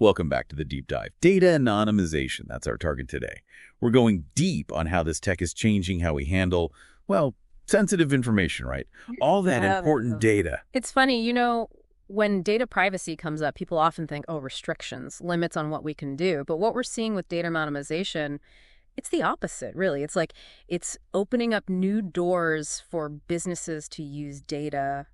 Welcome back to the Deep Dive. Data anonymization, that's our target today. We're going deep on how this tech is changing how we handle, well, sensitive information, right? All that important data. It's funny, when data privacy comes up, people often think, oh, restrictions, limits on what we can do. But what we're seeing with data anonymization, it's the opposite, really. It's like it's opening up new doors for businesses to use data,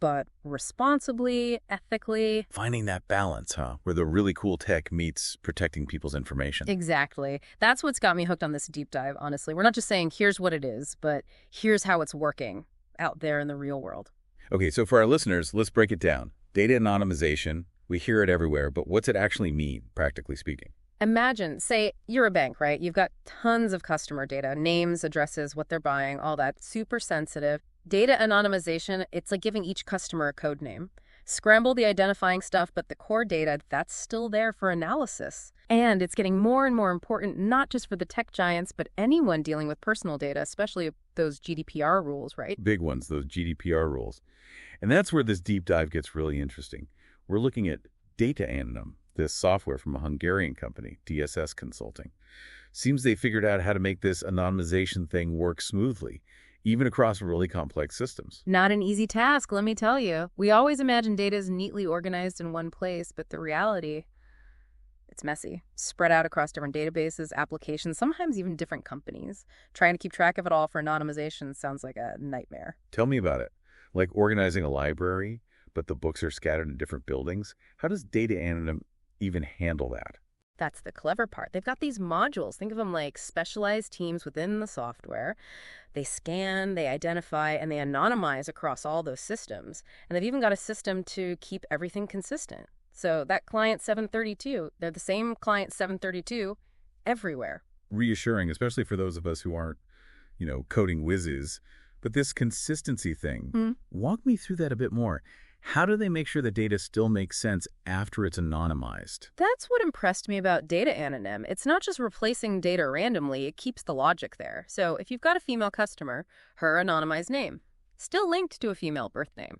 but responsibly, ethically. Finding that balance, where the really cool tech meets protecting people's information. Exactly. That's what's got me hooked on this deep dive, honestly. We're not just saying, here's what it is, but here's how it's working out there in the real world. Okay, so for our listeners, let's break it down. Data anonymization, we hear it everywhere, but what's it actually mean, practically speaking? Imagine, say, you're a bank, right? You've got tons of customer data, names, addresses, what they're buying, all that, super sensitive. Data anonymization, it's like giving each customer a code name. Scramble the identifying stuff, but the core data, that's still there for analysis. And it's getting more and more important, not just for the tech giants, but anyone dealing with personal data, especially those GDPR rules, right? Big ones, those GDPR rules. And that's where this deep dive gets really interesting. We're looking at Data Anonym, this software from a Hungarian company, DSS Consulting. Seems they figured out how to make this anonymization thing work smoothly, even across really complex systems. Not an easy task, let me tell you. We always imagine data is neatly organized in one place, but the reality, it's messy, spread out across different databases, applications, sometimes even different companies. Trying to keep track of it all for anonymization sounds like a nightmare. Tell me about it. Like organizing a library, but the books are scattered in different buildings. How does Data Anonym even handle that? That's the clever part. They've got these modules. Think of them like specialized teams within the software. They scan, they identify, and they anonymize across all those systems. And they've even got a system to keep everything consistent. So that client 732, they're the same client 732 everywhere. Reassuring, especially for those of us who aren't, coding whizzes. But this consistency thing, walk me through that a bit more. How do they make sure the data still makes sense after it's anonymized? That's what impressed me about Data Anonym. It's not just replacing data randomly, it keeps the logic there. So if you've got a female customer, her anonymized name, still linked to a female birth name.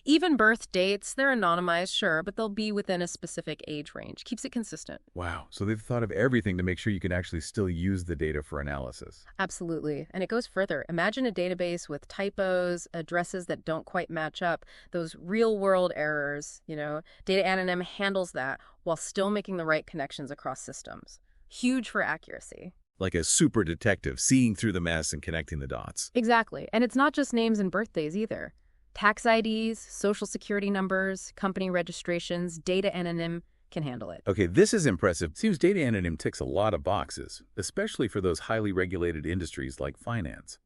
Even birth dates, they're anonymized, sure, but they'll be within a specific age range. Keeps it consistent. Wow. So they've thought of everything to make sure you can actually still use the data for analysis. Absolutely. And it goes further. Imagine a database with typos, addresses that don't quite match up, those real-world errors, Data Anonym handles that while still making the right connections across systems. Huge for accuracy. Like a super detective seeing through the mess and connecting the dots. Exactly. And it's not just names and birthdays either. Tax IDs, social security numbers, company registrations, Data Anonym can handle it. Okay, this is impressive. Seems Data Anonym ticks a lot of boxes, especially for those highly regulated industries like finance.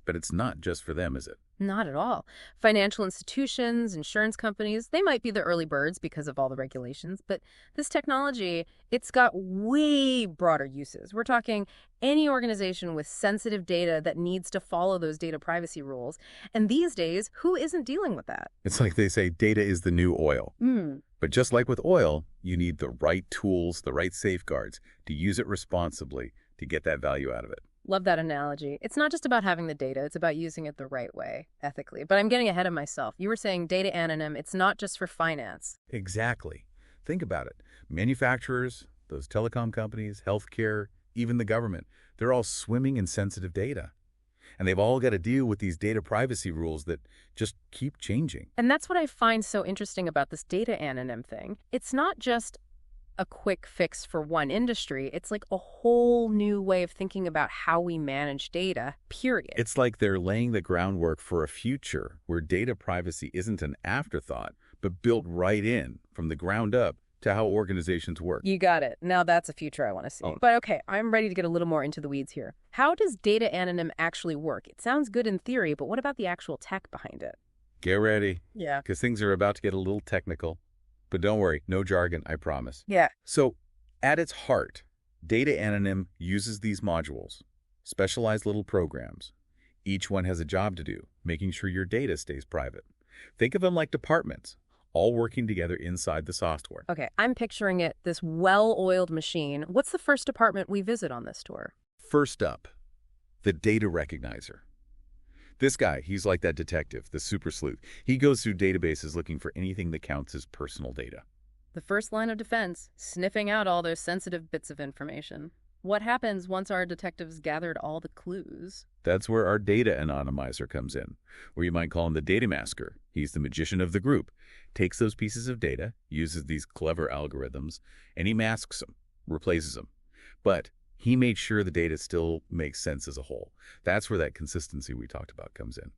But it's not just for them, is it? Not at all. Financial institutions, insurance companies, they might be the early birds because of all the regulations, but this technology, it's got way broader uses. We're talking any organization with sensitive data that needs to follow those data privacy rules. And these days, who isn't dealing with that? It's like they say data is the new oil. But just like with oil, you need the right tools, the right safeguards to use it responsibly to get that value out of it. Love that analogy. It's not just about having the data, it's about using it the right way, ethically. But I'm getting ahead of myself. You were saying Data Anonym, it's not just for finance. Exactly. Think about it. Manufacturers, those telecom companies, healthcare, even the government, they're all swimming in sensitive data. And they've all got to deal with these data privacy rules that just keep changing. And that's what I find so interesting about this Data Anonym thing. It's not just a quick fix for one industry. It's like a whole new way of thinking about how we manage data, period. It's like they're laying the groundwork for a future where data privacy isn't an afterthought, but built right in from the ground up to how organizations work. You got it. Now that's a future I want to see. But okay, I'm ready to get a little more into the weeds here. How does Data Anonym actually work? It sounds good in theory, but what about the actual tech behind it? Get ready. Yeah. Because things are about to get a little technical. But don't worry, no jargon, I promise. Yeah. So, at its heart, Data Anonym uses these modules, specialized little programs. Each one has a job to do, making sure your data stays private. Think of them like departments, all working together inside the software. Okay, I'm picturing it, this well-oiled machine. What's the first department we visit on this tour? First up, the data recognizer. This guy, he's like that detective, the super sleuth. He goes through databases looking for anything that counts as personal data. The first line of defense, sniffing out all those sensitive bits of information. What happens once our detectives gathered all the clues? That's where our data anonymizer comes in, or you might call him the data masker. He's the magician of the group. Takes those pieces of data, uses these clever algorithms, and he masks them, replaces them. But he made sure the data still makes sense as a whole. That's where that consistency we talked about comes in.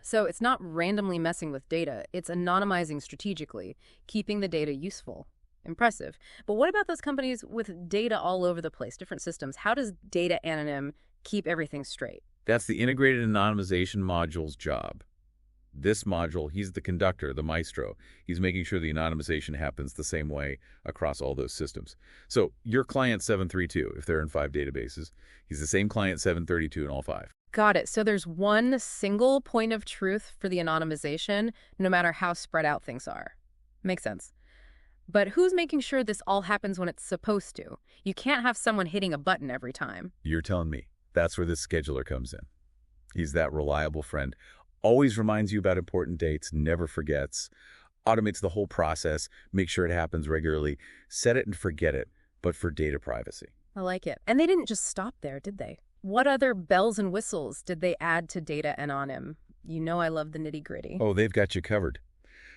So it's not randomly messing with data. It's anonymizing strategically, keeping the data useful. Impressive. But what about those companies with data all over the place, different systems? How does Data Anonym keep everything straight? That's the integrated anonymization module's job. This module, he's the conductor, the maestro. He's making sure the anonymization happens the same way across all those systems. So your client 732, if they're in 5 databases, he's the same client 732 in all 5. Got it. So there's one single point of truth for the anonymization, no matter how spread out things are. Makes sense. But who's making sure this all happens when it's supposed to? You can't have someone hitting a button every time. You're telling me. That's where this scheduler comes in. He's that reliable friend. Always reminds you about important dates, never forgets, automates the whole process, makes sure it happens regularly, set it and forget it, but for data privacy. I like it. And they didn't just stop there, did they? What other bells and whistles did they add to Data Anonym? You know I love the nitty-gritty. Oh, they've got you covered.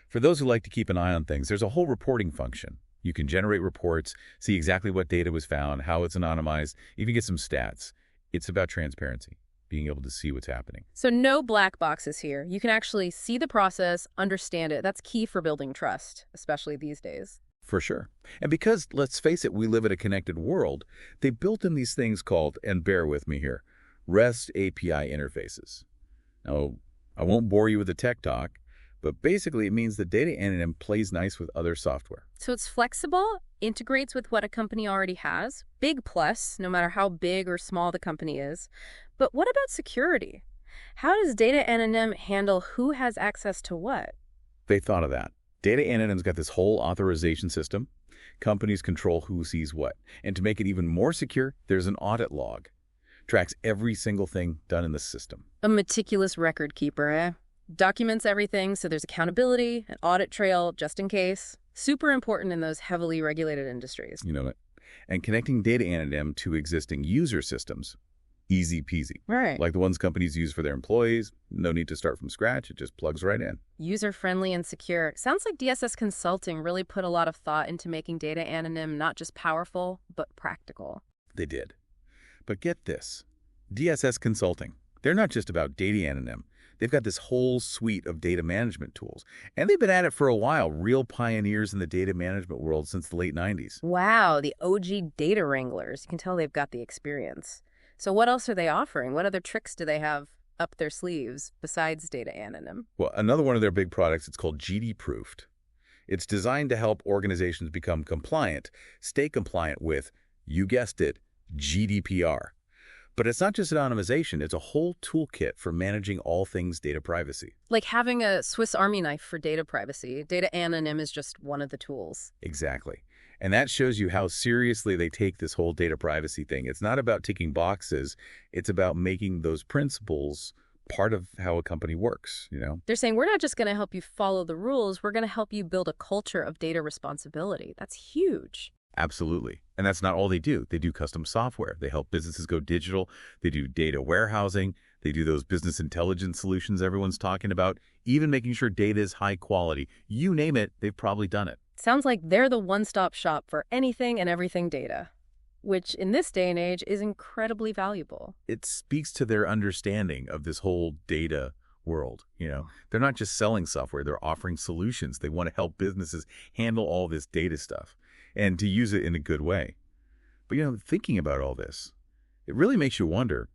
For those who like to keep an eye on things, there's a whole reporting function. You can generate reports, see exactly what data was found, how it's anonymized, even get some stats. It's about transparency, being able to see what's happening. So no black boxes here. You can actually see the process, understand it. That's key for building trust, especially these days. For sure. And because, let's face it, we live in a connected world, they built in these things called, and bear with me here, REST API interfaces. Now, I won't bore you with the tech talk, but basically it means that Data Anonym plays nice with other software. So it's flexible, integrates with what a company already has. Big plus, no matter how big or small the company is. But what about security? How does Data Anonym handle who has access to what? They thought of that. Data Anonym's got this whole authorization system. Companies control who sees what. And to make it even more secure, there's an audit log. Tracks every single thing done in the system. A meticulous record keeper, eh? Documents everything so there's accountability, an audit trail just in case. Super important in those heavily regulated industries. You know it. And connecting Data Anonym to existing user systems, easy peasy. Right. Like the ones companies use for their employees. No need to start from scratch. It just plugs right in. User-friendly and secure. Sounds like DSS Consulting really put a lot of thought into making Data Anonym not just powerful, but practical. They did. But get this. DSS Consulting, they're not just about Data Anonym. They've got this whole suite of data management tools. And they've been at it for a while, real pioneers in the data management world since the late 90s. Wow, the OG data wranglers. You can tell they've got the experience. So what else are they offering? What other tricks do they have up their sleeves besides Data Anonym? Well, another one of their big products, it's called GD Proofed. It's designed to help organizations become compliant, stay compliant with, you guessed it, GDPR. But it's not just anonymization, it's a whole toolkit for managing all things data privacy. Like having a Swiss Army knife for data privacy. Data Anonym is just one of the tools. Exactly. And that shows you how seriously they take this whole data privacy thing. It's not about ticking boxes, it's about making those principles part of how a company works, you know? They're saying, we're not just going to help you follow the rules, we're going to help you build a culture of data responsibility. That's huge. Absolutely. And that's not all they do. They do custom software. They help businesses go digital. They do data warehousing. They do those business intelligence solutions everyone's talking about, even making sure data is high quality. You name it, they've probably done it. Sounds like they're the one-stop shop for anything and everything data, which in this day and age is incredibly valuable. It speaks to their understanding of this whole data world. You know, they're not just selling software, they're offering solutions. They want to help businesses handle all this data stuff and to use it in a good way. But, you know, thinking about all this, it really makes you wonder,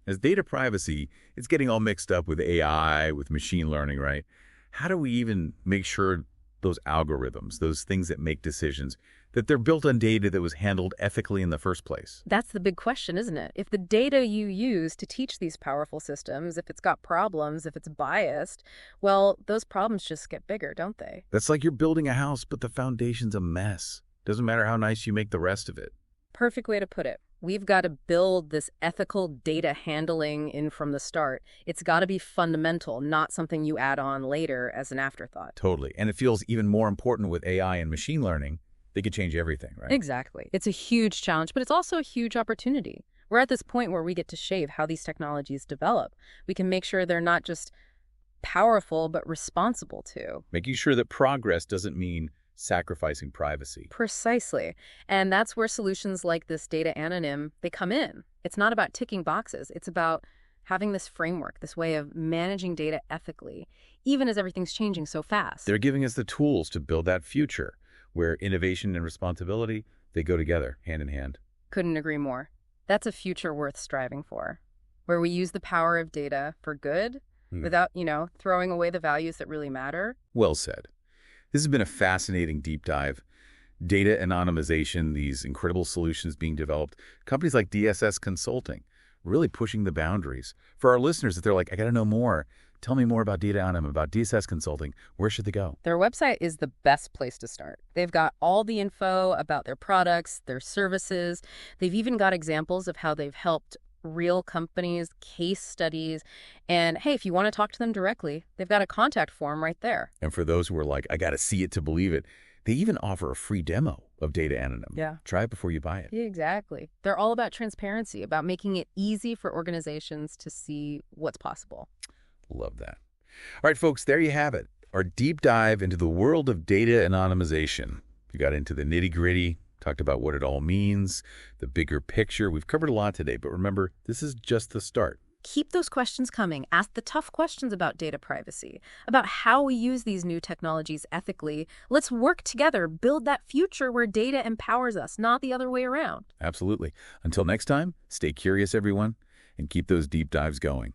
as data privacy, it's getting all mixed up with AI, with machine learning, right? How do we even make sure those algorithms, those things that make decisions, that they're built on data that was handled ethically in the first place? That's the big question, isn't it? If the data you use to teach these powerful systems, if it's got problems, if it's biased, well, those problems just get bigger, don't they? That's like you're building a house, but the foundation's a mess. Doesn't matter how nice you make the rest of it. Perfect way to put it. We've got to build this ethical data handling in from the start. It's got to be fundamental, not something you add on later as an afterthought. Totally. And it feels even more important with AI and machine learning. They could change everything, right? Exactly. It's a huge challenge, but it's also a huge opportunity. We're at this point where we get to shape how these technologies develop. We can make sure they're not just powerful, but responsible too. Making sure that progress doesn't mean sacrificing privacy. Precisely. And that's where solutions like this Data Anonym, they come in. It's not about ticking boxes. It's about having this framework, this way of managing data ethically, even as everything's changing so fast. They're giving us the tools to build that future where innovation and responsibility, they go together, hand in hand. Couldn't agree more. That's a future worth striving for, where we use the power of data for good without, throwing away the values that really matter. Well said. This has been a fascinating deep dive. Data anonymization, these incredible solutions being developed. Companies like DSS Consulting really pushing the boundaries. For our listeners, if they're like, I got to know more, tell me more about Data Anonym, about DSS Consulting, where should they go? Their website is the best place to start. They've got all the info about their products, their services. They've even got examples of how they've helped real companies, case studies, and hey, if you want to talk to them directly, they've got a contact form right there. And for those who are like, I got to see it to believe it, they even offer a free demo of Data Anonym. Yeah. Try it before you buy it. Yeah, exactly. They're all about transparency, about making it easy for organizations to see what's possible. Love that. All right, folks, there you have it. Our deep dive into the world of data anonymization. We got into the nitty-gritty, talked about what it all means, the bigger picture. We've covered a lot today, but remember, this is just the start. Keep those questions coming. Ask the tough questions about data privacy, about how we use these new technologies ethically. Let's work together, build that future where data empowers us, not the other way around. Absolutely. Until next time, stay curious, everyone, and keep those deep dives going.